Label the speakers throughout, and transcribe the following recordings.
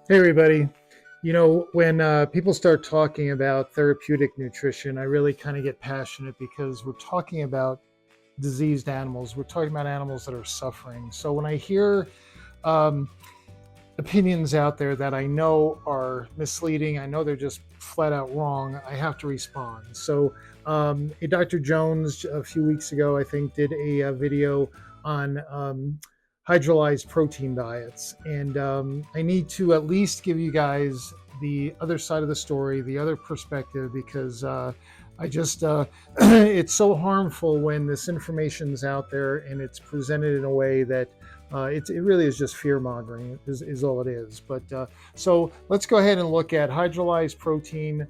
Speaker 1: Hey, everybody. When people start talking about therapeutic nutrition, I really kind of get passionate because we're talking about diseased animals. We're talking about animals that are suffering. So when I hear um, opinions out there that I know are misleading, I know they're just flat out wrong, I have to respond. So Dr. Jones, a few weeks ago, I think, did a video on hydrolyzed protein diets. And I need to at least give you guys the other side of the story, the other perspective, because it's so harmful when this information's out there and it's presented in a way that it really is just fear mongering, is all it is. So let's go ahead and look at hydrolyzed protein.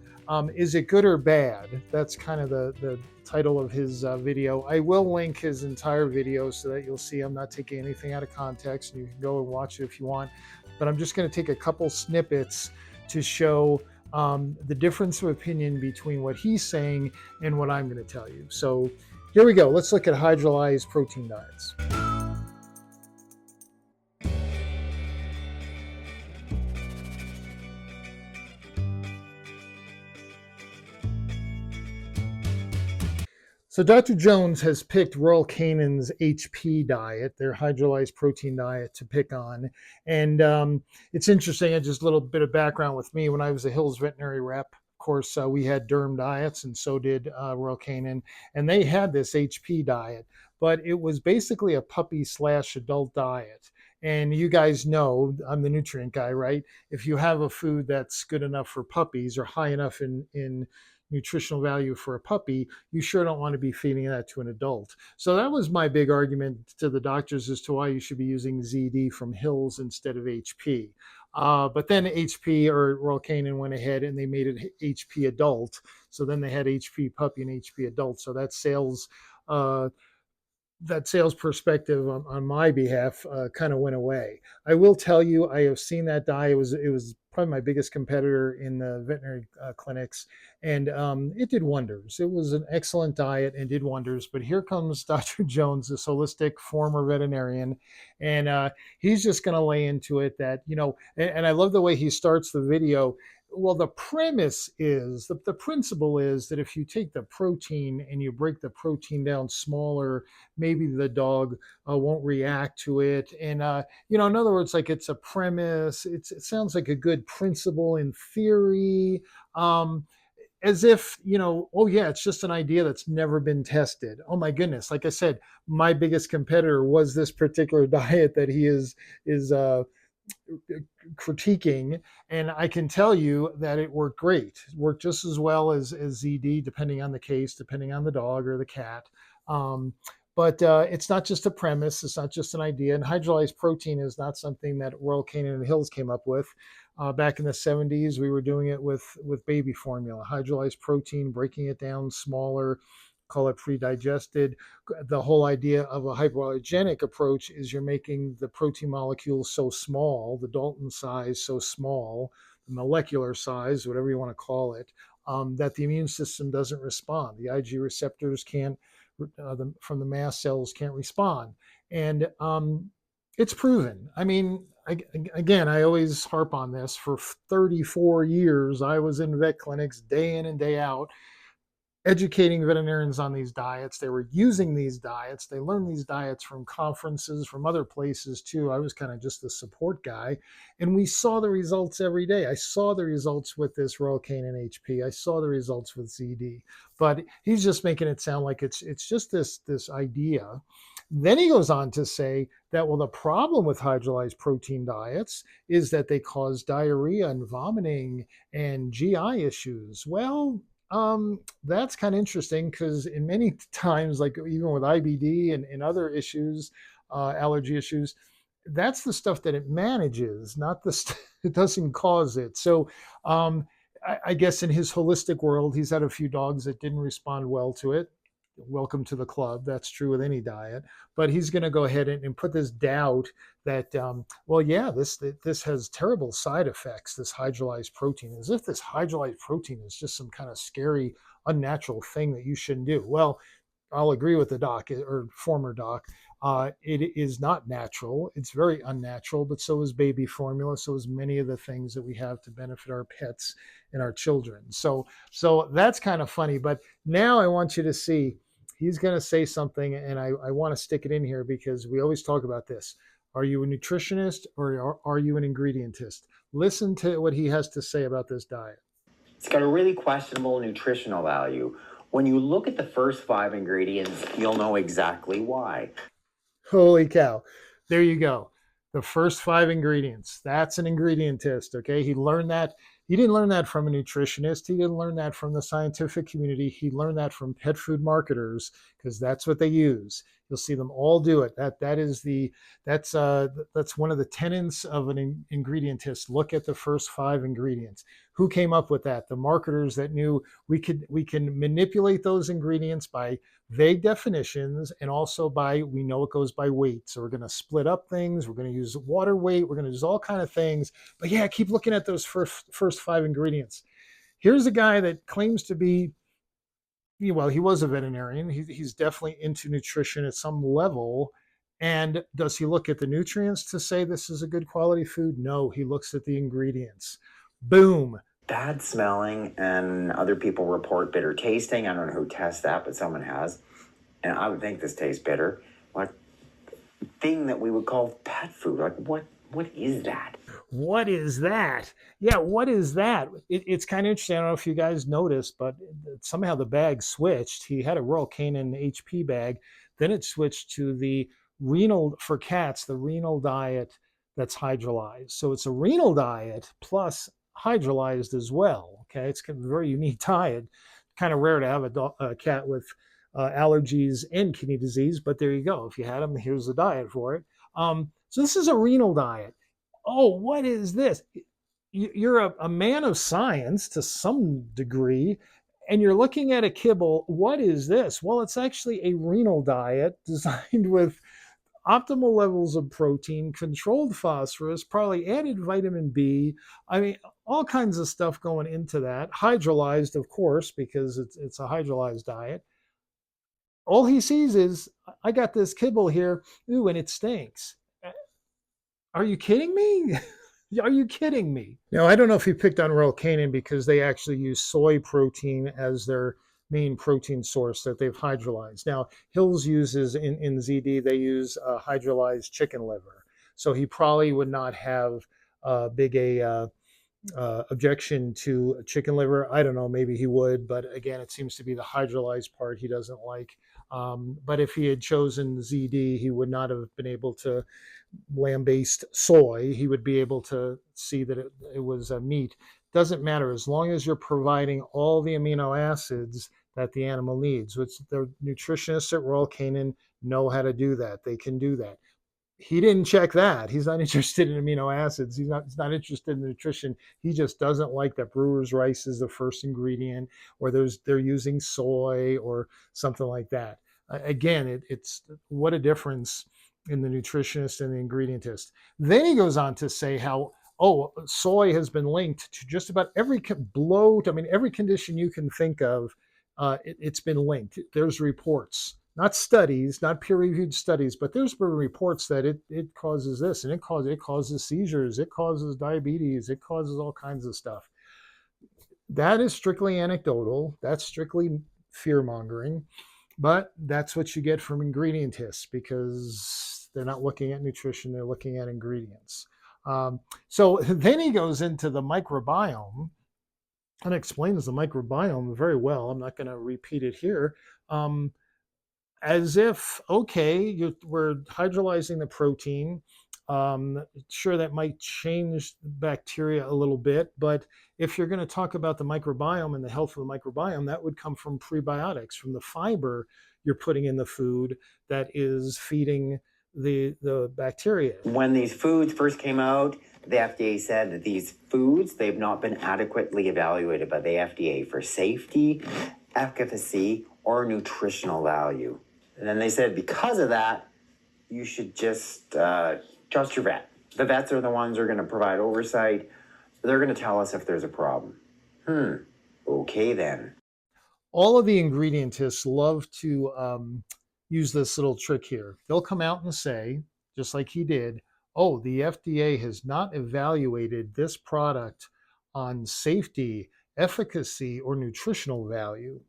Speaker 1: Is it good or bad? That's kind of the title of his video. I will link his entire video so that you'll see I'm not taking anything out of context, and you can go and watch it if you want. But I'm just going to take a couple snippets to show the difference of opinion between what he's saying and what I'm going to tell you. So here we go. Let's look at hydrolyzed protein diets. So Dr. Jones has picked Royal Canin's HP diet, their hydrolyzed protein diet, to pick on. And it's interesting, just a little bit of background with me. When I was a Hills Veterinary rep, of course, we had derm diets, and so did Royal Canin. And they had this HP diet, but it was basically a puppy/adult diet. And you guys know, I'm the nutrient guy, right? If you have a food that's good enough for puppies or high enough in nutritional value for a puppy, you sure don't want to be feeding that to an adult. So that was my big argument to the doctors as to why you should be using ZD from Hills instead of HP. But then HP or Royal Canin went ahead and they made it HP adult. So then they had HP puppy and HP adult. So uh, that sales perspective on my behalf kind of went away. I will tell you, I have seen that die. It was probably my biggest competitor in the veterinary clinics, and it did wonders. It was an excellent diet and did wonders. But here comes Dr. Jones, this holistic former veterinarian, and he's just going to lay into it that and I love the way he starts the video. Well, the premise is the principle is that if you take the protein and you break the protein down smaller, maybe the dog won't react to it. And in other words, like, it's a premise. It sounds like a good principle in theory. As if, oh yeah, it's just an idea that's never been tested. Oh my goodness, like I said, my biggest competitor was this particular diet that he is critiquing, and I can tell you that it worked great. It worked just as well as ZD, depending on the case, depending on the dog or the cat. Um, but it's not just a premise. It's not just an idea. And hydrolyzed protein is not something that Royal Canin and Hills came up with. Back in the 70s, we were doing it with baby formula, hydrolyzed protein, breaking it down smaller, call it pre-digested. The whole idea of a hypoallergenic approach is you're making the protein molecules so small, the Dalton size so small, the molecular size, whatever you want to call it, that the immune system doesn't respond. The Ig receptors can't, from the mast cells, can't respond. And it's proven. I mean, again, I always harp on this. For 34 years, I was in vet clinics day in and day out educating veterinarians on these diets. They were using these diets. They learned these diets from conferences, from other places too. I was kind of just the support guy. And we saw the results every day. I saw the results with this Royal Canin HP. I saw the results with ZD. But he's just making it sound like it's just this idea. Then he goes on to say that, well, the problem with hydrolyzed protein diets is that they cause diarrhea and vomiting and GI issues. Well, that's kind of interesting because in many times, like even with IBD and other issues, allergy issues, that's the stuff that it manages, not it doesn't cause it. So I guess in his holistic world, he's had a few dogs that didn't respond well to it. Welcome to the club. That's true with any diet. But he's going to go ahead and put this doubt that, well, yeah, this has terrible side effects, this hydrolyzed protein, as if this hydrolyzed protein is just some kind of scary, unnatural thing that you shouldn't do. Well, I'll agree with the doc or former doc. It is not natural. It's very unnatural, but so is baby formula. So is many of the things that we have to benefit our pets and our children. So that's kind of funny. But now I want you to see, he's going to say something, and I want to stick it in here because we always talk about this. Are you a nutritionist or are you an ingredientist? Listen to what he has to say about this diet.
Speaker 2: It's got a really questionable nutritional value. When you look at the first five ingredients, you'll know exactly why.
Speaker 1: Holy cow. There you go. The first five ingredients. That's an ingredientist. Okay. He learned that. He didn't learn that from a nutritionist. He didn't learn that from the scientific community. He learned that from pet food marketers because that's what they use. You'll see them all do it. That's one of the tenets of an ingredientist. Look at the first five ingredients. Who came up with that? The marketers that knew we can manipulate those ingredients by vague definitions, and also by, we know it goes by weight, so we're going to split up things, we're going to use water weight, we're going to use all kind of things. But yeah, keep looking at those first five ingredients. Here's a guy that claims to be, well, he was a veterinarian. He's definitely into nutrition at some level. And does he look at the nutrients to say this is a good quality food? No, he looks at the ingredients. Boom.
Speaker 2: Bad smelling, and other people report bitter tasting. I don't know who tests that, but someone has. And I would think this tastes bitter. Like, thing that we would call pet food. Like, what is that?
Speaker 1: What is that? Yeah, what is that? It's kind of interesting. I don't know if you guys noticed, but somehow the bag switched. He had a Royal Canin HP bag, then it switched to the renal for cats, the renal diet that's hydrolyzed. So it's a renal diet plus hydrolyzed as well. Okay, it's a very unique diet. Kind of rare to have a cat with allergies and kidney disease, but there you go. If you had them, here's the diet for it. So this is a renal diet. Oh, what is this? You're a man of science to some degree, and you're looking at a kibble. What is this? Well, it's actually a renal diet designed with optimal levels of protein, controlled phosphorus, probably added vitamin B. I mean, all kinds of stuff going into that. Hydrolyzed, of course, because it's a hydrolyzed diet. All he sees is, I got this kibble here, ooh, and it stinks. Are you kidding me? Are you kidding me? Now, I don't know if you picked on Royal Canin because they actually use soy protein as their main protein source that they've hydrolyzed. Now, Hills uses in ZD, they use hydrolyzed chicken liver. So he probably would not have big objection to chicken liver. I don't know, maybe he would, but again, it seems to be the hydrolyzed part he doesn't like. But if he had chosen ZD, he would not have been able to lamb-based soy. He would be able to see that it was a meat. Doesn't matter as long as you're providing all the amino acids that the animal needs, which the nutritionists at Royal Canin know how to do that. They can do that. He didn't check that. He's not interested in amino acids. He's not interested in nutrition. He just doesn't like that brewer's rice is the first ingredient, or they're using soy or something like that. Again, it's what a difference in the nutritionist and the ingredientist. Then he goes on to say how, soy has been linked to just about every bloat. I mean, every condition you can think of, it's been linked. There's reports, not studies, not peer-reviewed studies, but there's been reports that it causes this, and it causes seizures, it causes diabetes, it causes all kinds of stuff. That is strictly anecdotal. That's strictly fear-mongering, but that's what you get from ingredientists because they're not looking at nutrition, they're looking at ingredients. So then he goes into the microbiome and explains the microbiome very well. I'm not going to repeat it here. As if, okay, we're hydrolyzing the protein. Sure, that might change bacteria a little bit, but if you're going to talk about the microbiome and the health of the microbiome, that would come from prebiotics, from the fiber you're putting in the food that is feeding the bacteria.
Speaker 2: When these foods first came out, the FDA said that these foods, they've not been adequately evaluated by the FDA for safety, efficacy, or nutritional value. And then they said because of that, you should just trust your vet. The vets are the ones who are going to provide oversight. They're going to tell us if there's a problem. Okay then.
Speaker 1: All of the ingredientists love to use this little trick here. They'll come out and say, just like he did, oh, the FDA has not evaluated this product on safety, efficacy, or nutritional value.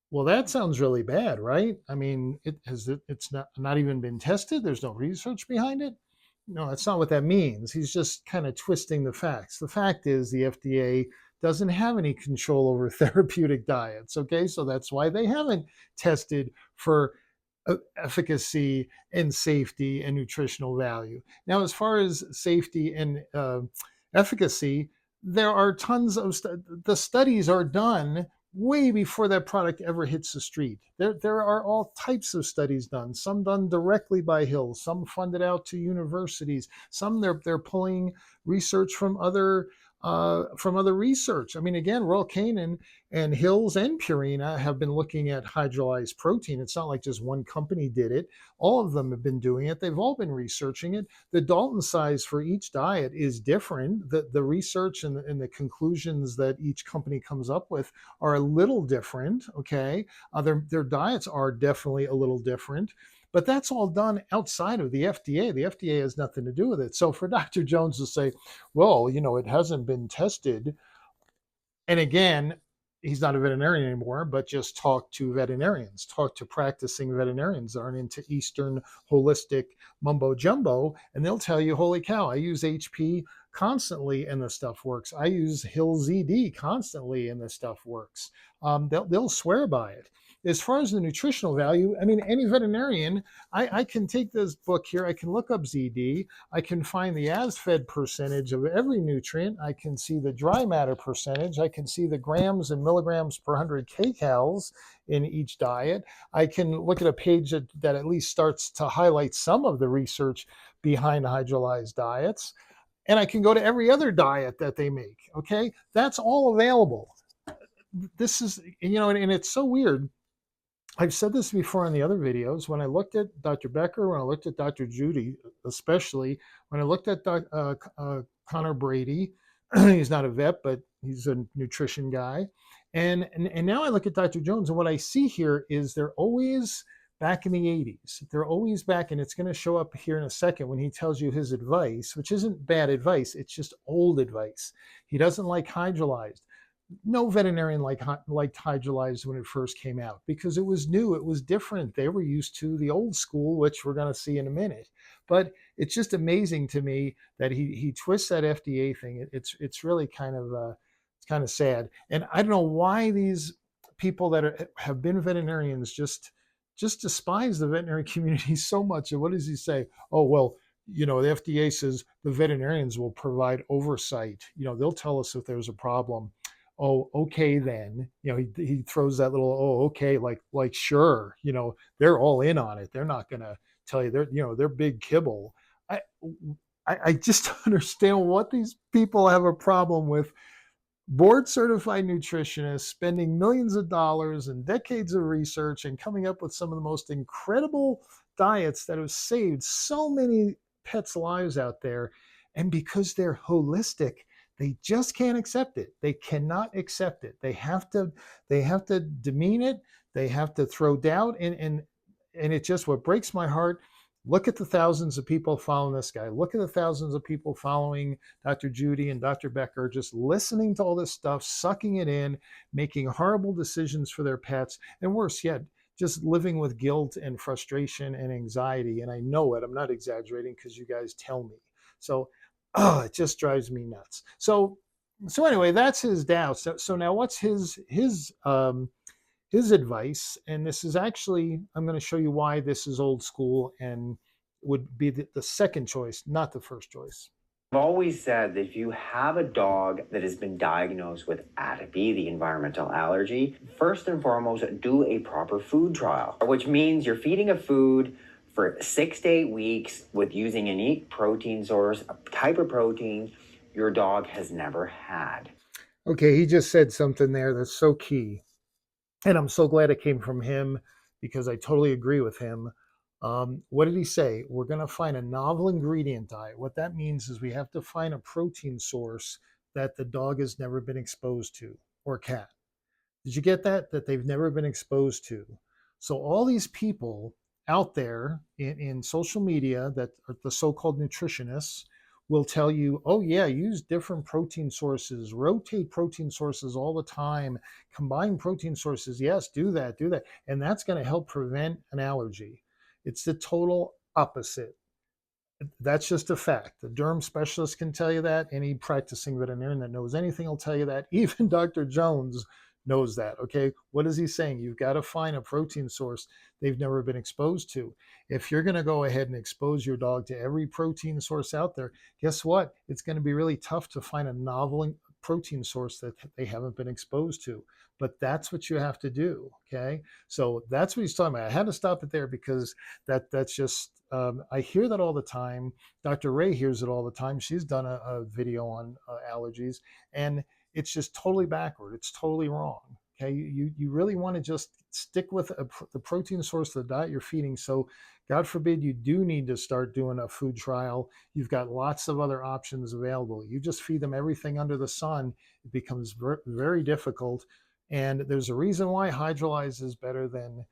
Speaker 1: Well, that sounds really bad, right? I mean, it's not even been tested. There's no research behind it. No, that's not what that means. He's just kind of twisting the facts. The fact is the FDA doesn't have any control over therapeutic diets. Okay, so that's why they haven't tested for efficacy and safety and nutritional value. Now, as far as safety and efficacy, there are tons of the studies are done way before that product ever hits the street. There are all types of studies done, some done directly by Hills, some funded out to universities, some they're pulling research from other research. I mean, again, Royal Canin and Hills and Purina have been looking at hydrolyzed protein. It's not like just one company did it. All of them have been doing it. They've all been researching it. The Dalton size for each diet is different. The research and the conclusions that each company comes up with are a little different. Okay. Their diets are definitely a little different. But that's all done outside of the FDA. The FDA has nothing to do with it. So for Dr. Jones to say, well, it hasn't been tested, and again, he's not a veterinarian anymore, but just talk to veterinarians, talk to practicing veterinarians that aren't into Eastern holistic mumbo jumbo, and they'll tell you, holy cow, I use HP constantly and the stuff works. I use Hills ED constantly and the stuff works. They'll swear by it. As far as the nutritional value, I mean, any veterinarian, I can take this book here, I can look up ZD, I can find the as-fed percentage of every nutrient. I can see the dry matter percentage. I can see the grams and milligrams per 100 kcals in each diet. I can look at a page that at least starts to highlight some of the research behind hydrolyzed diets. And I can go to every other diet that they make. Okay. That's all available. This is, and it's so weird. I've said this before in the other videos. When I looked at Dr. Becker, when I looked at Dr. Judy, especially when I looked at Connor Brady, he's not a vet, but he's a nutrition guy. And now I look at Dr. Jones, and what I see here is they're always back in the 80s. They're always back, and it's going to show up here in a second when he tells you his advice, which isn't bad advice. It's just old advice. He doesn't like hydrolyzed. No veterinarian liked Hydrolyzed when it first came out because it was new, it was different. They were used to the old school, which we're going to see in a minute. But it's just amazing to me that he twists that FDA thing. It's really kind of sad, and I don't know why these people that have been veterinarians just despise the veterinary community so much. And what does he say? Oh well, the FDA says the veterinarians will provide oversight. They'll tell us if there's a problem. Oh, okay then. He throws that little, oh, okay, like sure, they're all in on it. They're not gonna tell you they're big kibble. I I just don't understand what these people have a problem with board certified nutritionists spending millions of dollars and decades of research and coming up with some of the most incredible diets that have saved so many pets' lives out there. And because they're holistic, they just can't accept it. They cannot accept it. They have to demean it. They have to throw doubt, and it's just what breaks my heart. Look at the thousands of people following this guy. Look at the thousands of people following Dr. Judy and Dr. Becker, just listening to all this stuff, sucking it in, making horrible decisions for their pets, and worse yet, just living with guilt and frustration and anxiety. And I know it. I'm not exaggerating because you guys tell me. So, it just drives me nuts. So anyway, that's his doubt. So now, what's his advice? And this is actually, I'm going to show you why this is old school and would be the second choice, not the first choice.
Speaker 2: I've always said that if you have a dog that has been diagnosed with atopy, the environmental allergy, first and foremost, do a proper food trial, which means you're feeding a food for 6 to 8 weeks with using a unique protein source, a type of protein your dog has never had.
Speaker 1: Okay, he just said something there that's so key. And I'm so glad it came from him because I totally agree with him. What did he say? We're going to find a novel ingredient diet. What that means is we have to find a protein source that the dog has never been exposed to, or cat. Did you get that? That they've never been exposed to. So all these people out there in social media that are the so-called nutritionists will tell you, oh yeah, use different protein sources, rotate protein sources all the time, combine protein sources. Yes, do that. And that's going to help prevent an allergy. It's the total opposite. That's just a fact. The derm specialist can tell you that. Any practicing veterinarian that knows anything will tell you that. Even Dr. Jones knows that. Okay. What is he saying? You've got to find a protein source they've never been exposed to. If you're going to go ahead and expose your dog to every protein source out there, guess what? It's going to be really tough to find a novel protein source that they haven't been exposed to. But that's what you have to do. Okay. So that's what he's talking about. I had to stop it there because that's just I hear that all the time. Dr. Ray hears it all the time. She's done a video on allergies, and it's just totally backward. It's totally wrong. Okay, you really want to just stick with the protein source of the diet you're feeding. So, God forbid you do need to start doing a food trial. You've got lots of other options available. You just feed them everything under the sun. It becomes very difficult, and there's a reason why hydrolyzed is better than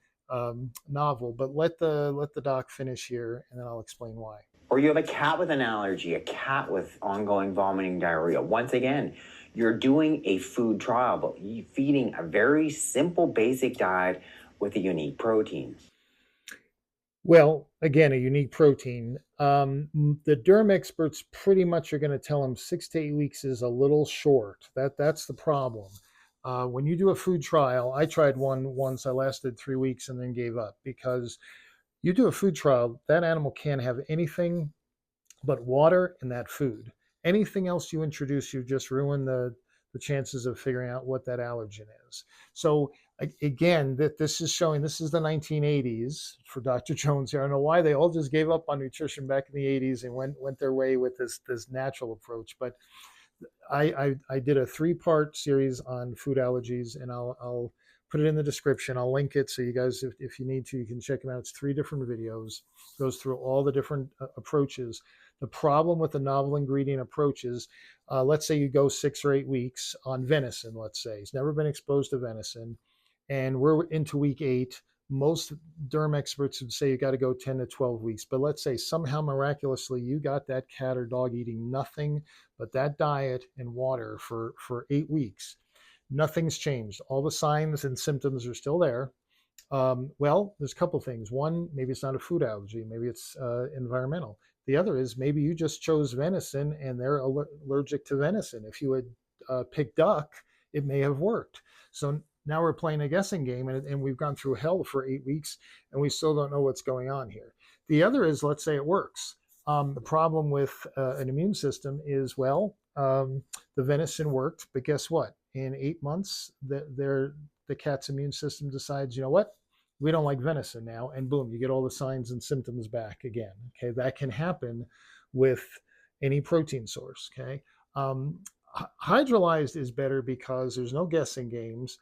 Speaker 1: novel. But let the doc finish here, and then I'll explain why.
Speaker 2: Or you have a cat with an allergy, a cat with ongoing vomiting, diarrhea. Once again, you're doing a food trial, but you're feeding a very simple, basic diet with a unique protein.
Speaker 1: Well, again, a unique protein. The derm experts pretty much are going to tell them 6 to 8 weeks is a little short. That's the problem. When you do a food trial, I tried one once. I lasted 3 weeks and then gave up because you do a food trial, that animal can't have anything but water and that food. Anything else you introduce, you just ruin the chances of figuring out what that allergen is. So again, that this is showing this is the 1980s for Dr. Jones here. I don't know why they all just gave up on nutrition back in the 80s and went their way with this natural approach. But I did a 3-part series on food allergies, and I'll put it in the description. I'll link it so you guys, if you need to, you can check them out. It's 3 different videos, goes through all the different approaches. The problem with the novel ingredient approaches, let's say you go 6 or 8 weeks on venison, let's say. He's never been exposed to venison, and we're into week 8. Most derm experts would say you got to go 10 to 12 weeks. But let's say somehow miraculously you got that cat or dog eating nothing but that diet and water for 8 weeks. Nothing's changed. All the signs and symptoms are still there. Well, there's a couple things. One, maybe it's not a food allergy. Maybe it's environmental. The other is maybe you just chose venison and they're allergic to venison. If you had picked duck, it may have worked. So now we're playing a guessing game, and we've gone through hell for 8 weeks, and we still don't know what's going on here. The other is, let's say it works. The problem with an immune system is, well, the venison worked, but guess what? In 8 months, the cat's immune system decides, you know what? We don't like venison now, and boom, you get all the signs and symptoms back again. Okay, that can happen with any protein source. Okay, hydrolyzed is better because there's no guessing games.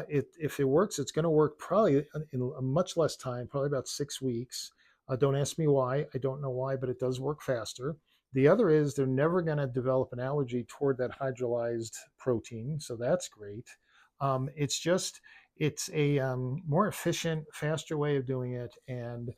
Speaker 1: If it works, it's going to work probably in a much less time, probably about 6 weeks. Don't ask me why. I don't know why, but it does work faster. The other is they're never going to develop an allergy toward that hydrolyzed protein, so that's great. It's a more efficient, faster way of doing it, and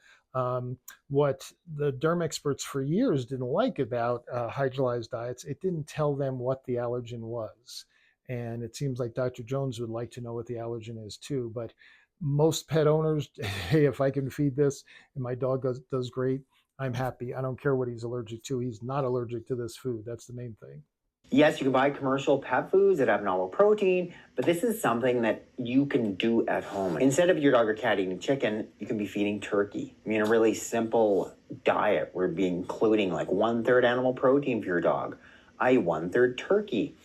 Speaker 1: what the derm experts for years didn't like about hydrolyzed diets, it didn't tell them what the allergen was. And it seems like Dr. Jones would like to know what the allergen is too. But most pet owners, hey, if I can feed this and my dog does great, I'm happy. I don't care what he's allergic to. He's not allergic to this food. That's the main thing.
Speaker 2: Yes, you can buy commercial pet foods that have novel protein, but this is something that you can do at home. Instead of your dog or cat eating chicken, you can be feeding turkey. I mean, a really simple diet. We're be including like 1/3 animal protein for your dog, i.e. 1/3 turkey.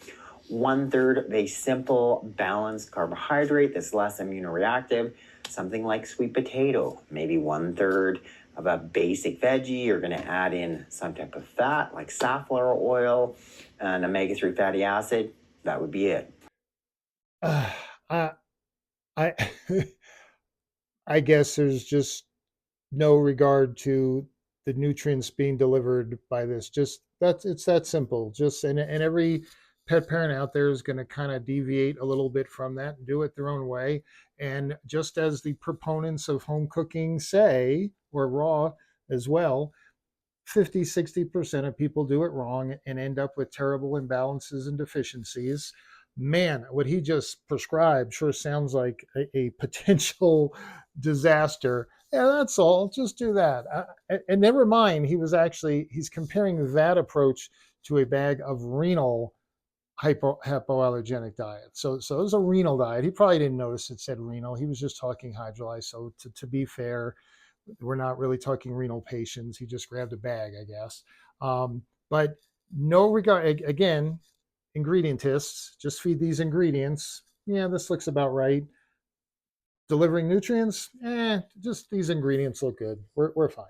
Speaker 2: 1/3 of a simple, balanced carbohydrate that's less immunoreactive, something like sweet potato, maybe 1/3 of a basic veggie. You're going to add in some type of fat like safflower oil and omega-3 fatty acid. That would be it.
Speaker 1: I I I guess there's just no regard to the nutrients being delivered by this. Just it's that simple. Just and every pet parent out there is going to kind of deviate a little bit from that and do it their own way. And just as the proponents of home cooking say, or raw as well, 50-60% of people do it wrong and end up with terrible imbalances and deficiencies. Man, what he just prescribed sure sounds like a potential disaster. Yeah, that's all. Just do that. And never mind, he's comparing that approach to a bag of renal hypoallergenic diet. So it was a renal diet. He probably didn't notice it said renal. He was just talking hydrolyzed. So to be fair, we're not really talking renal patients. He just grabbed a bag, I guess. But no regard, again, ingredientists, just feed these ingredients. Yeah, this looks about right. Delivering nutrients, just these ingredients look good. We're fine.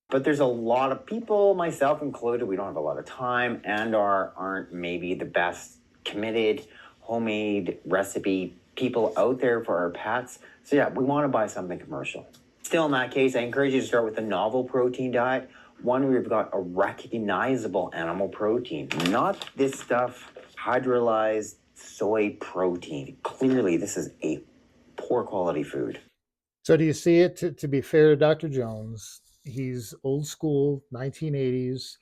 Speaker 2: But there's a lot of people, myself included, we don't have a lot of time and aren't maybe the best committed homemade recipe people out there for our pets. So yeah, we want to buy something commercial. Still, in that case, I encourage you to start with a novel protein diet, one where you've got a recognizable animal protein, not this stuff, hydrolyzed soy protein. Clearly, this is a poor quality food.
Speaker 1: So do you see it? To be fair to Dr. Jones, he's old school, 1980s.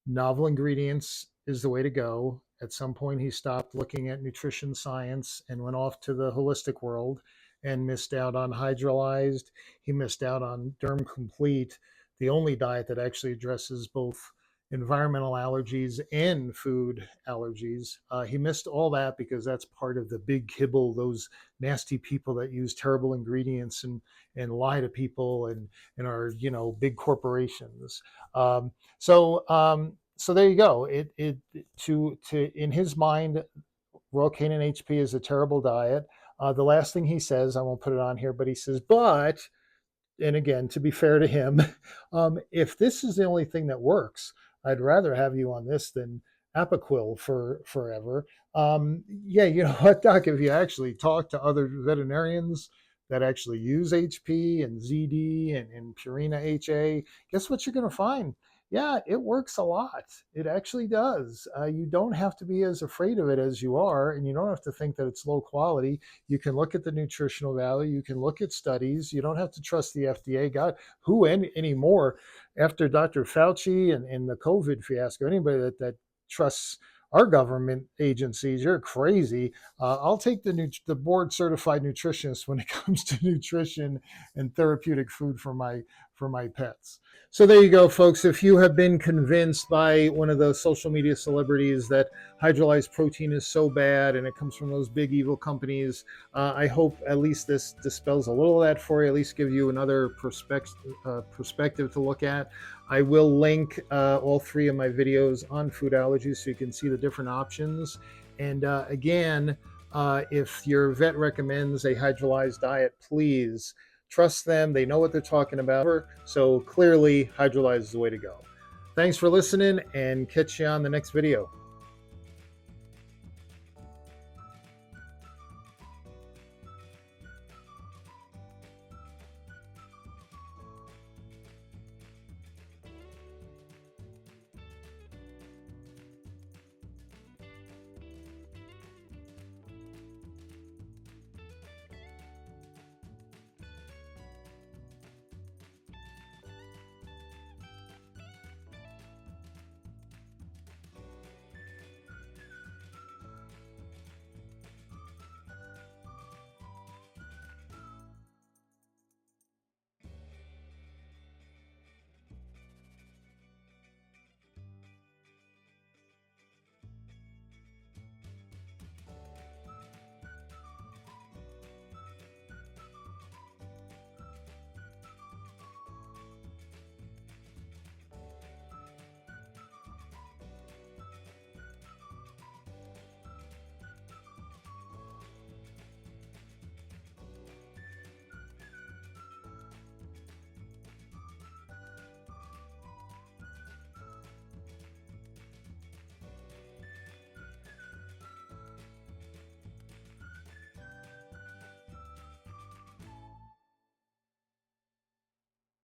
Speaker 1: Novel ingredients is the way to go. At some point, he stopped looking at nutrition science and went off to the holistic world and missed out on hydrolyzed. He missed out on Derm Complete, the only diet that actually addresses both environmental allergies and food allergies. He missed all that because that's part of the big kibble, those nasty people that use terrible ingredients and lie to people and are, big corporations. So there you go. To in his mind, Royal Canin HP is a terrible diet. The last thing he says, I won't put it on here, but he says, but, and again, to be fair to him, if this is the only thing that works, I'd rather have you on this than Apoquil for forever. Yeah, you know what, Doc? If you actually talk to other veterinarians that actually use HP and ZD and Purina HA, guess what you're going to find? Yeah, it works a lot. It actually does. You don't have to be as afraid of it as you are, and you don't have to think that it's low quality. You can look at the nutritional value. You can look at studies. You don't have to trust the FDA. God, who anymore after Dr. Fauci and the COVID fiasco? Anybody that trusts our government agencies, you're crazy. I'll take the board certified nutritionist when it comes to nutrition and therapeutic food for my pets. So there you go, folks. If you have been convinced by one of those social media celebrities that hydrolyzed protein is so bad and it comes from those big evil companies, I hope at least this dispels a little of that for you, at least give you another perspective to look at. I will link all three of my videos on food allergies so you can see the different options. And again, if your vet recommends a hydrolyzed diet, please trust them. They know what they're talking about. So clearly, hydrolyzed is the way to go. Thanks for listening and catch you on the next video.